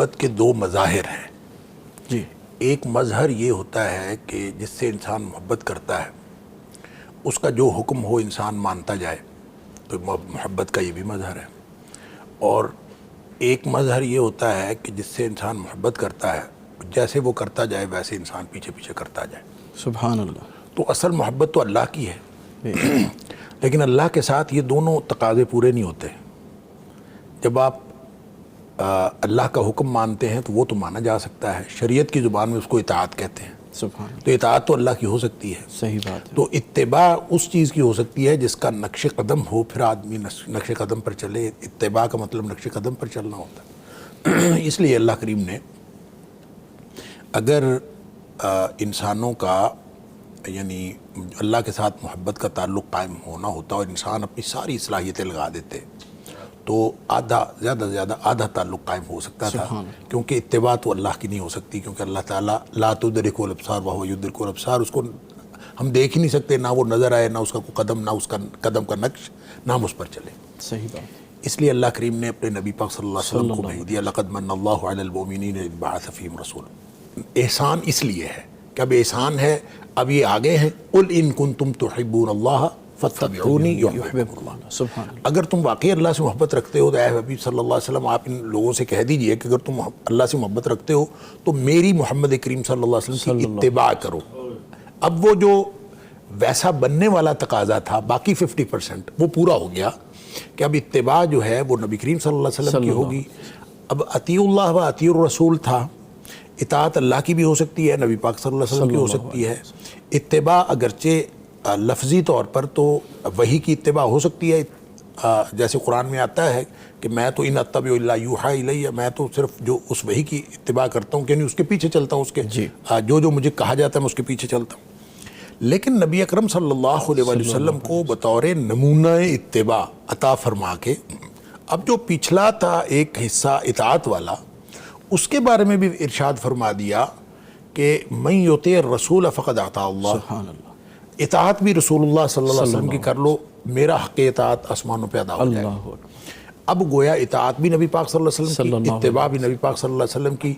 محبت کے دو مظاہر ہیں جی. ایک مظہر یہ ہوتا ہے کہ جس سے انسان محبت کرتا ہے اس کا جو حکم ہو انسان مانتا جائے، تو محبت کا یہ بھی مظہر ہے. اور ایک مظہر یہ ہوتا ہے کہ جس سے انسان محبت کرتا ہے جیسے وہ کرتا جائے ویسے انسان پیچھے پیچھے کرتا جائے. سبحان اللہ. تو اصل محبت تو اللہ کی ہے، بے لیکن اللہ کے ساتھ یہ دونوں تقاضے پورے نہیں ہوتے. جب آپ اللہ کا حکم مانتے ہیں تو وہ تو مانا جا سکتا ہے، شریعت کی زبان میں اس کو اطاعت کہتے ہیں. سبحان اللہ. تو اطاعت تو اللہ کی ہو سکتی ہے. صحیح بات ہے. تو اتباع اس چیز کی ہو سکتی ہے جس کا نقش قدم ہو، پھر آدمی نقش قدم پر چلے. اتباع کا مطلب نقش قدم پر چلنا ہوتا ہے. اس لیے اللہ کریم نے اگر انسانوں کا یعنی اللہ کے ساتھ محبت کا تعلق قائم ہونا ہوتا اور انسان اپنی ساری صلاحیتیں لگا دیتے تو زیادہ سے زیادہ آدھا تعلق قائم ہو سکتا تھا، کیونکہ اتباع تو اللہ کی نہیں ہو سکتی، کیونکہ اللہ تعالیٰ لا تدرکہ الابصار وہو یدرک الابصار، اس کو ہم دیکھ ہی نہیں سکتے، نہ وہ نظر آئے، نہ اس کا کوئی قدم، نہ اس کا قدم کا نقش، نہ ہم اس پر چلے. صحیح بات. اس لیے اللہ کریم نے اپنے نبی پاک صلی اللہ علیہ وسلم کو بھیج دیا لقد من اللہ علی المؤمنین اذ بعث فیہم رسولا. احسان اس لیے ہے کہ اب احسان ہے، اب یہ آگے ہیں قل ان کنتم تحبون اللہ فاتبعونی یحببکم اللہ. سبحان اللہ. اگر تم واقعی اللہ سے محبت رکھتے ہو تو اے حبیب صلی اللہ علیہ وسلم آپ ان لوگوں سے کہہ دیجئے کہ اگر تم اللہ سے محبت رکھتے ہو تو میری محمد کریم صلی اللہ علیہ وسلم کی اتباع کرو. اب وہ جو ویسا بننے والا تقاضا تھا باقی 50% وہ پورا ہو گیا کہ اب اتباع جو ہے وہ نبی کریم صلی اللہ علیہ وسلم کی ہوگی. اب اطیعوا اللہ و اطیعوا الرسول تھا، اطاعت اللہ کی بھی ہو سکتی ہے، نبی پاک صلی اللہ علیہ وسلم کی ہو سکتی ہے. اتباع اگرچہ لفظی طور پر تو وحی کی اتباع ہو سکتی ہے، جیسے قرآن میں آتا ہے کہ میں تو ان اتبع الا یوحی الی، میں تو صرف جو اس وحی کی اتباع کرتا ہوں، یعنی اس کے پیچھے چلتا ہوں، اس کے جو مجھے کہا جاتا ہے میں اس کے پیچھے چلتا ہوں. لیکن نبی اکرم صلی اللہ علیہ وسلم کو بطور نمونہ اتباع عطا فرما کے اب جو پچھلا تھا ایک حصہ اطاعت والا، اس کے بارے میں بھی ارشاد فرما دیا کہ من یطیع الرسول فقد اطاع اللہ. سبحان اللہ. اطاعت بھی رسول اللہ صلی اللہ علیہ وسلم کی کر لو، میرا حق اطاعت آسمانوں پہ ادا ہو جائے. اب گویا اطاعت بھی نبی پاک صلی اللہ علیہ وسلم کی، اتباع بھی نبی پاک صلی اللہ علیہ وسلم کی،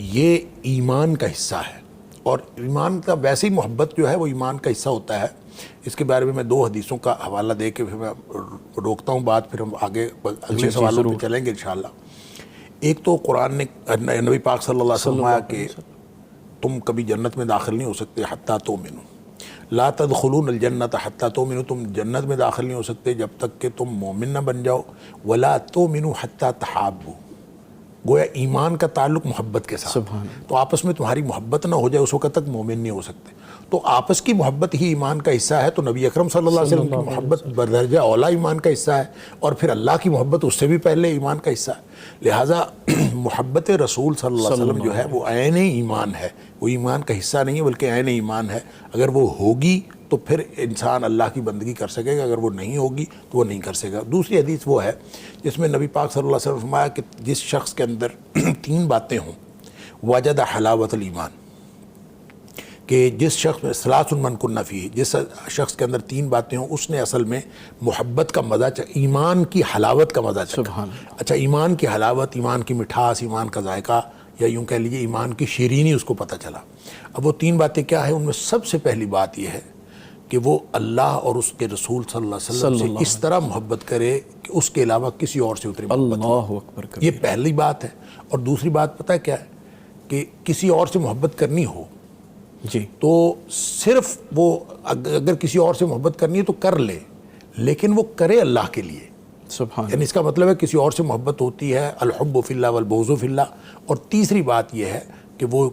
یہ ایمان کا حصہ ہے. اور ایمان کا ویسے ہی محبت جو ہے وہ ایمان کا حصہ ہوتا ہے. اس کے بارے میں 2 حدیثوں کا حوالہ دے کے پھر میں روکتا ہوں بات، پھر ہم آگے اگلے سوالوں پہ چلیں گے انشاءاللہ. ایک تو قرآن نے نبی پاک صلی اللہ علیہ وسلم فرمایا کہ تم کبھی جنت میں داخل نہیں ہو سکتے حتیٰ تؤمنوا، لا تدخلون الجنت حتیٰ تؤمنوا، تم جنت میں داخل نہیں ہو سکتے جب تک کہ تم مومن نہ بن جاؤ. ولا تؤمنوا حتیٰ تحابوا، گویا ایمان کا تعلق محبت کے ساتھ. تو آپس میں تمہاری محبت نہ ہو جائے اس وقت تک مومن نہیں ہو سکتے. تو آپس کی محبت ہی ایمان کا حصہ ہے. تو نبی اکرم صلی اللہ علیہ وسلم کی محبت بدرجہ اولا ایمان کا حصہ ہے، اور پھر اللہ کی محبت اس سے بھی پہلے ایمان کا حصہ ہے. لہٰذا محبت رسول صلی اللہ علیہ وسلم جو ہے وہ عین ایمان ہے، وہ ایمان کا حصہ نہیں ہے بلکہ عین ایمان ہے. اگر وہ ہوگی تو پھر انسان اللہ کی بندگی کر سکے گا، اگر وہ نہیں ہوگی تو وہ نہیں کر سکے گا. دوسری حدیث وہ ہے جس میں نبی پاک صلی اللہ علیہ وسلم فرمایا کہ جس شخص کے اندر 3 باتیں ہوں وجد حلاوت الایمان، کہ جس شخص میں ثلاث من کن فیہ، جس شخص کے اندر 3 باتیں ہوں اس نے اصل میں محبت کا مزہ، ایمان کی حلاوت کا مزہ چکھا. اچھا، ایمان کی حلاوت، ایمان کی مٹھاس، ایمان کا ذائقہ، یا یوں کہہ لیجیے ایمان کی شیرینی اس کو پتہ چلا. اب وہ 3 باتیں کیا ہیں؟ ان میں سب سے پہلی بات یہ ہے کہ وہ اللہ اور اس کے رسول صلی اللہ علیہ وسلم سے اس طرح محبت کرے کہ اس کے علاوہ کسی اور سے اتری محبت ہو. اللہ اکبر. یہ پہلی بات ہے. اور دوسری بات پتہ ہے کیا ہے؟ کہ کسی اور سے محبت کرنی ہو جی تو صرف وہ اگر کسی اور سے محبت کرنی ہے تو کر لے، لیکن وہ کرے اللہ کے لیے. سبحان. یعنی اس کا مطلب ہے کسی اور سے محبت ہوتی ہے الحب فی اللہ والبغض فی اللہ. اور تیسری بات یہ ہے کہ وہ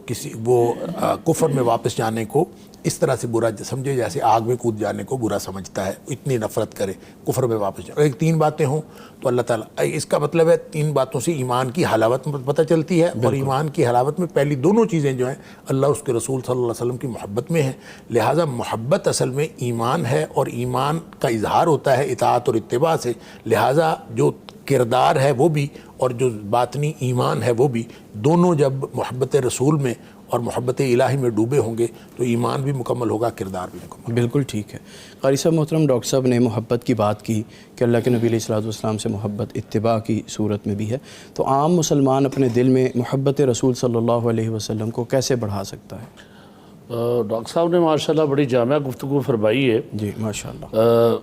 کفر میں واپس جانے کو اس طرح سے برا سمجھے جیسے آگ میں کود جانے کو برا سمجھتا ہے، اتنی نفرت کرے کفر میں واپس جانے. ایک 3 باتیں ہوں تو اللہ تعالیٰ، اس کا مطلب ہے 3 باتوں سے ایمان کی حلاوت پتہ چلتی ہے. اور ایمان کی حلاوت میں پہلی دونوں چیزیں جو ہیں اللہ اس کے رسول صلی اللہ علیہ وسلم کی محبت میں ہیں. لہٰذا محبت اصل میں ایمان ہے، اور ایمان کا اظہار ہوتا ہے اطاعت اور اتباع سے. لہٰذا جو کردار ہے وہ بھی اور جو باطنی ایمان ہے وہ بھی، دونوں جب محبت رسول میں اور محبت الہی میں ڈوبے ہوں گے تو ایمان بھی مکمل ہوگا، کردار بھی مکمل۔ بالکل ٹھیک ہے۔ قاری صاحب محترم، ڈاکٹر صاحب نے محبت کی بات کی کہ اللہ کے نبی علیہ الصلوۃ والسلام سے محبت اتباع کی صورت میں بھی ہے، تو عام مسلمان اپنے دل میں محبت رسول صلی اللہ علیہ وسلم کو کیسے بڑھا سکتا ہے؟ ڈاکٹر صاحب نے ماشاءاللہ بڑی جامع گفتگو فرمائی ہے۔ جی ماشاءاللہ۔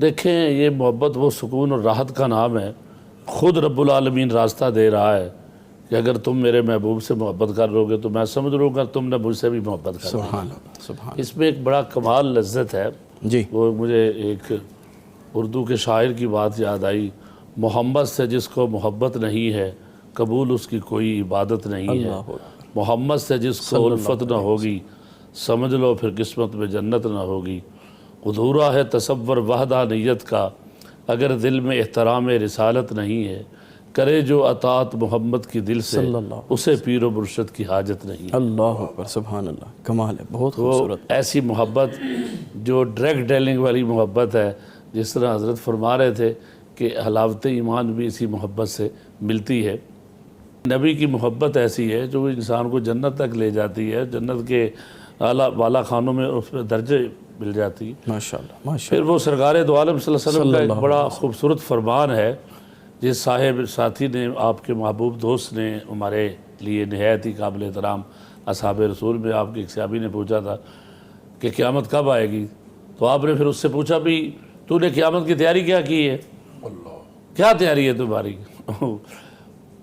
دیکھیں، یہ محبت وہ سکون اور راحت کا نام ہے، خود رب العالمین راستہ دے رہا ہے کہ اگر تم میرے محبوب سے محبت کر لو گے تو میں سمجھ لوں گا تم نے مجھ سے بھی محبت کر لی۔ سبحان اللہ، سبحان اس میں ایک بڑا کمال لذت ہے۔ جی وہ مجھے ایک اردو کے شاعر کی بات یاد آئی، محمد سے جس کو محبت نہیں ہے قبول اس کی کوئی عبادت نہیں ہے، محمد سے جس کو الفت نہ ہوگی سمجھ لو پھر قسمت میں جنت نہ ہوگی، ادھورا ہے تصور وحدہ نیت کا اگر دل میں احترام رسالت نہیں ہے، کرے جو اطاعت محمد کی دل سے اسے پیر و مرشد کی حاجت نہیں۔ اللہ اکبر، سبحان اللہ، کمال ہے، بہت وہ خوبصورت۔ ایسی محبت جو ڈائریکٹ ڈیلنگ والی محبت ہے، جس طرح حضرت فرما رہے تھے کہ حلاوت ایمان بھی اسی محبت سے ملتی ہے۔ نبی کی محبت ایسی ہے جو انسان کو جنت تک لے جاتی ہے، جنت کے اعلیٰ بالا خانوں میں اس میں درجے مل جاتی ہے۔ ماشاءاللہ، ماشاءاللہ۔ پھر وہ سرکار دو عالم صلی اللہ علیہ وسلم کا ایک بڑا خوبصورت فرمان ہے، جس صاحب ساتھی نے، آپ کے محبوب دوست نے ہمارے لیے نہایت ہی قابل احترام اصحاب رسول میں آپ کے ایک صحابی نے پوچھا تھا کہ قیامت کب آئے گی، تو آپ نے پھر اس سے پوچھا بھی تو نے قیامت کی تیاری کیا کی ہے، کیا تیاری ہے تمہاری؟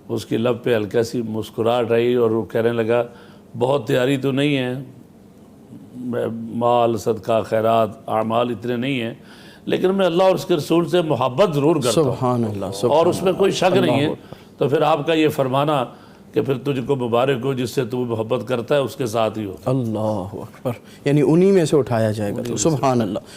اس کی لب پہ ہلکا سی مسکراہٹ رہی اور وہ کہنے لگا بہت تیاری تو نہیں ہے، مال صدقہ خیرات اعمال اتنے نہیں ہیں، لیکن میں اللہ اور اس کے رسول سے محبت ضرور کرتا ہوں، سبحان اللہ، اور اس میں کوئی شک نہیں ہے۔ تو پھر آپ کا یہ فرمانا کہ پھر تجھ کو مبارک ہو جس سے تو محبت کرتا ہے اس کے ساتھ ہی ہو۔ اللہ اکبر، یعنی انہی میں سے اٹھایا جائے گا تو سبحان اللہ۔